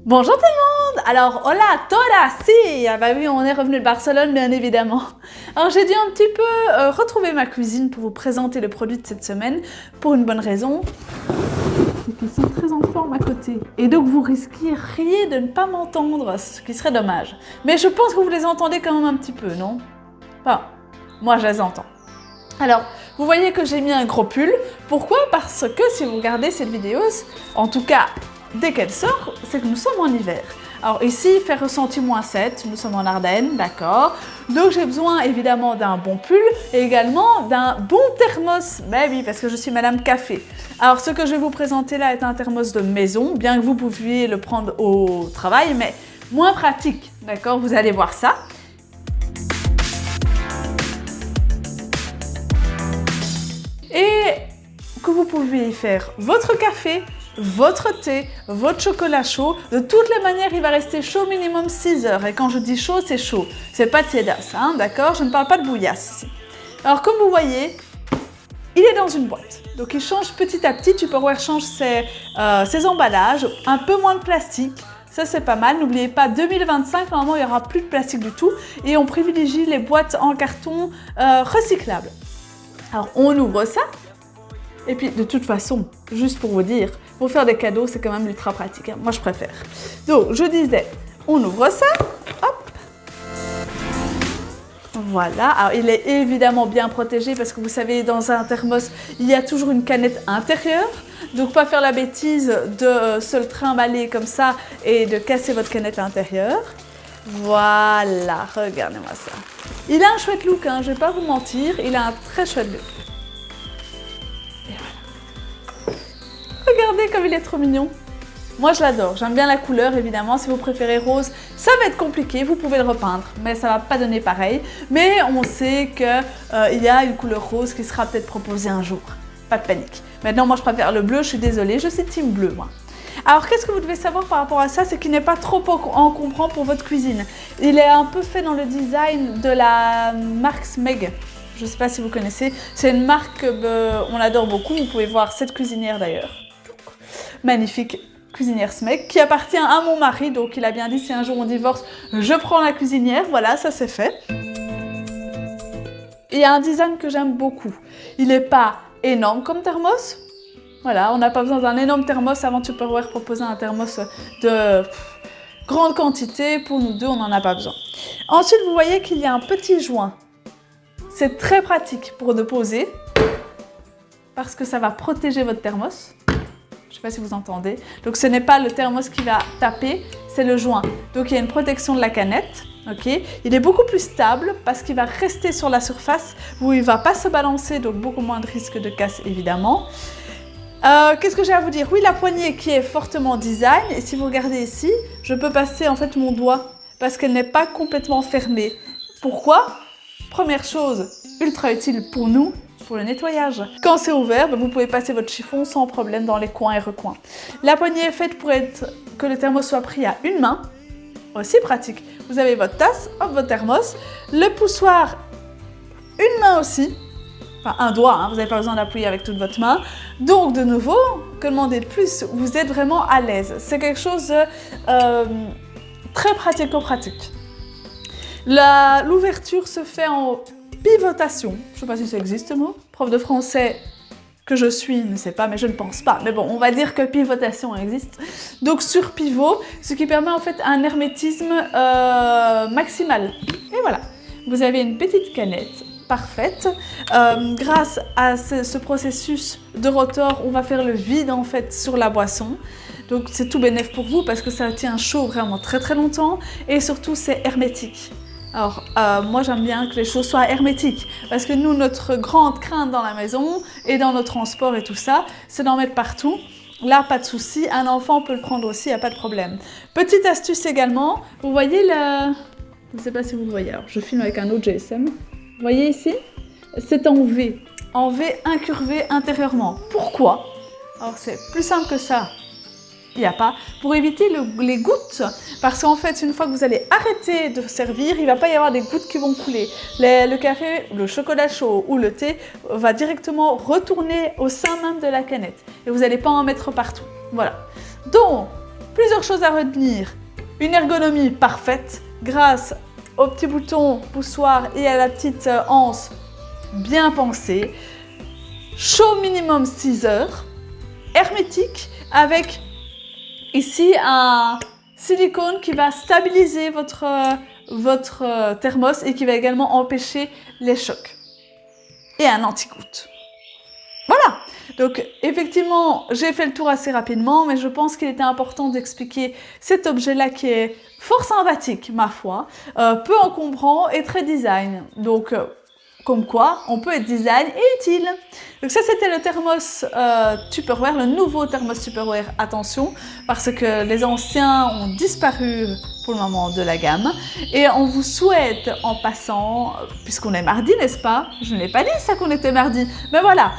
Bonjour tout le monde! Alors, hola todas! Si! Ah bah oui, on est revenu de Barcelone, bien évidemment. Alors, j'ai dû un petit peu retrouver ma cuisine pour vous présenter le produit de cette semaine, pour une bonne raison. C'est qu'ils sont très en forme à côté. Et donc, vous risqueriez de ne pas m'entendre, ce qui serait dommage. Mais je pense que vous les entendez quand même un petit peu, non? Enfin, moi, je les entends. Alors, vous voyez que j'ai mis un gros pull. Pourquoi? Parce que si vous regardez cette vidéo, en tout cas, dès qu'elle sort, c'est que nous sommes en hiver. Alors ici, il fait ressenti -7, nous sommes en Ardennes, d'accord. Donc j'ai besoin évidemment d'un bon pull et également d'un bon thermos. Ben oui, parce que je suis Madame Café. Alors ce que je vais vous présenter là est un thermos de maison, bien que vous pouviez le prendre au travail, mais moins pratique, d'accord. Vous allez voir ça. Et que vous pouvez y faire votre café, votre thé, votre chocolat chaud. De toutes les manières, il va rester chaud minimum 6 heures. Et quand je dis chaud, c'est chaud. C'est pas tiédasse, hein, d'accord? Je ne parle pas de bouillasse ici. Alors, comme vous voyez, il est dans une boîte. Donc, il change petit à petit. Tupperware change ses emballages. Un peu moins de plastique. Ça, c'est pas mal. N'oubliez pas, 2025, normalement, il n'y aura plus de plastique du tout. Et on privilégie les boîtes en carton recyclables. Alors, on ouvre ça. Et puis, de toute façon, juste pour vous dire, pour faire des cadeaux, c'est quand même ultra pratique. Hein. Moi, je préfère. Donc, je disais, on ouvre ça. Hop. Voilà. Alors, il est évidemment bien protégé parce que vous savez, dans un thermos, il y a toujours une canette intérieure. Donc, pas faire la bêtise de se le trimballer comme ça et de casser votre canette intérieure. Voilà. Regardez-moi ça. Il a un chouette look, hein, je ne vais pas vous mentir. Il a un très chouette look. Regardez comme il est trop mignon. Moi, je l'adore. J'aime bien la couleur, évidemment. Si vous préférez rose, ça va être compliqué. Vous pouvez le repeindre, mais ça ne va pas donner pareil. Mais on sait qu'il y a une couleur rose qui sera peut-être proposée un jour. Pas de panique. Maintenant, moi, je préfère le bleu. Je suis désolée. Je suis team bleu, moi. Alors, qu'est-ce que vous devez savoir par rapport à ça? C'est qu'il n'est pas trop encombrant pour votre cuisine. Il est un peu fait dans le design de la marque Smeg. Je ne sais pas si vous connaissez. C'est une marque qu'on adore beaucoup. Vous pouvez voir cette cuisinière d'ailleurs. Magnifique cuisinière Smeg qui appartient à mon mari, donc il a bien dit si un jour on divorce, je prends la cuisinière, voilà, ça c'est fait. Il y a un design que j'aime beaucoup. Il n'est pas énorme comme thermos, voilà, on n'a pas besoin d'un énorme thermos avant Tupperware proposer un thermos de grande quantité, pour nous deux on n'en a pas besoin. Ensuite vous voyez qu'il y a un petit joint, c'est très pratique pour déposer parce que ça va protéger votre thermos. Je ne sais pas si vous entendez. Donc, ce n'est pas le thermos qui va taper, c'est le joint. Donc, il y a une protection de la canette. Okay. Il est beaucoup plus stable parce qu'il va rester sur la surface où il ne va pas se balancer, donc beaucoup moins de risque de casse, évidemment. Qu'est-ce que j'ai à vous dire? Oui, la poignée qui est fortement design. Et si vous regardez ici, je peux passer en fait mon doigt parce qu'elle n'est pas complètement fermée. Pourquoi? Première chose, ultra utile pour nous. Pour le nettoyage. Quand c'est ouvert, vous pouvez passer votre chiffon sans problème dans les coins et recoins. La poignée est faite pour que le thermos soit pris à une main. Aussi pratique. Vous avez votre tasse, hop, votre thermos. Le poussoir, une main aussi. Enfin, un doigt, hein, vous n'avez pas besoin d'appuyer avec toute votre main. Donc, de nouveau, que demander de plus? Vous êtes vraiment à l'aise. C'est quelque chose de très pratico-pratique. L'ouverture se fait en pivotation, je ne sais pas si ça existe, moi. Prof de français que je suis, ne sais pas, mais je ne pense pas. Mais bon, on va dire que pivotation existe. Donc sur pivot, ce qui permet en fait un hermétisme maximal. Et voilà, vous avez une petite canette parfaite. Grâce à ce processus de rotor, on va faire le vide en fait sur la boisson. Donc c'est tout bénéf pour vous parce que ça tient chaud vraiment très très longtemps et surtout c'est hermétique. Alors, moi j'aime bien que les choses soient hermétiques parce que nous, notre grande crainte dans la maison et dans nos transports et tout ça, c'est d'en mettre partout. Là, pas de souci, un enfant peut le prendre aussi, il n'y a pas de problème. Petite astuce également, vous voyez le... Je ne sais pas si vous le voyez, alors je filme avec un autre GSM. Vous voyez ici? C'est en V incurvé intérieurement. Pourquoi? Alors c'est plus simple que ça. Il n'y a pas, pour éviter les gouttes, parce qu'en fait, une fois que vous allez arrêter de servir, il ne va pas y avoir des gouttes qui vont couler. Le café, le chocolat chaud ou le thé va directement retourner au sein même de la canette et vous n'allez pas en mettre partout. Voilà. Donc, plusieurs choses à retenir. Une ergonomie parfaite grâce au petit bouton poussoir et à la petite anse bien pensée. Chaud minimum 6 heures. Hermétique avec ici un silicone qui va stabiliser votre thermos et qui va également empêcher les chocs. Et un anti-goutte. Voilà! Donc effectivement, j'ai fait le tour assez rapidement, mais je pense qu'il était important d'expliquer cet objet-là qui est fort sympathique, ma foi, peu encombrant et très design. Donc comme quoi, on peut être design et utile. Donc ça, c'était le thermos Tupperware, le nouveau thermos Tupperware. Attention, parce que les anciens ont disparu pour le moment de la gamme. Et on vous souhaite, en passant, puisqu'on est mardi, n'est-ce pas? Je ne l'ai pas dit ça qu'on était mardi, mais voilà.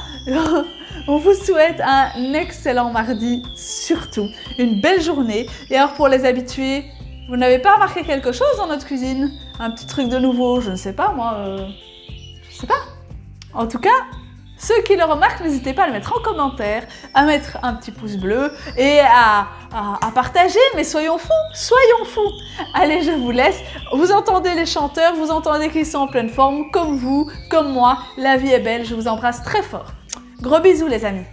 On vous souhaite un excellent mardi, surtout une belle journée. Et alors pour les habitués, vous n'avez pas remarqué quelque chose dans notre cuisine? Un petit truc de nouveau, je ne sais pas moi... Je sais pas. En tout cas, ceux qui le remarquent, n'hésitez pas à le mettre en commentaire, à mettre un petit pouce bleu et à partager, mais soyons fous, soyons fous. Allez, je vous laisse. Vous entendez les chanteurs, vous entendez qu'ils sont en pleine forme, comme vous, comme moi. La vie est belle, je vous embrasse très fort. Gros bisous les amis.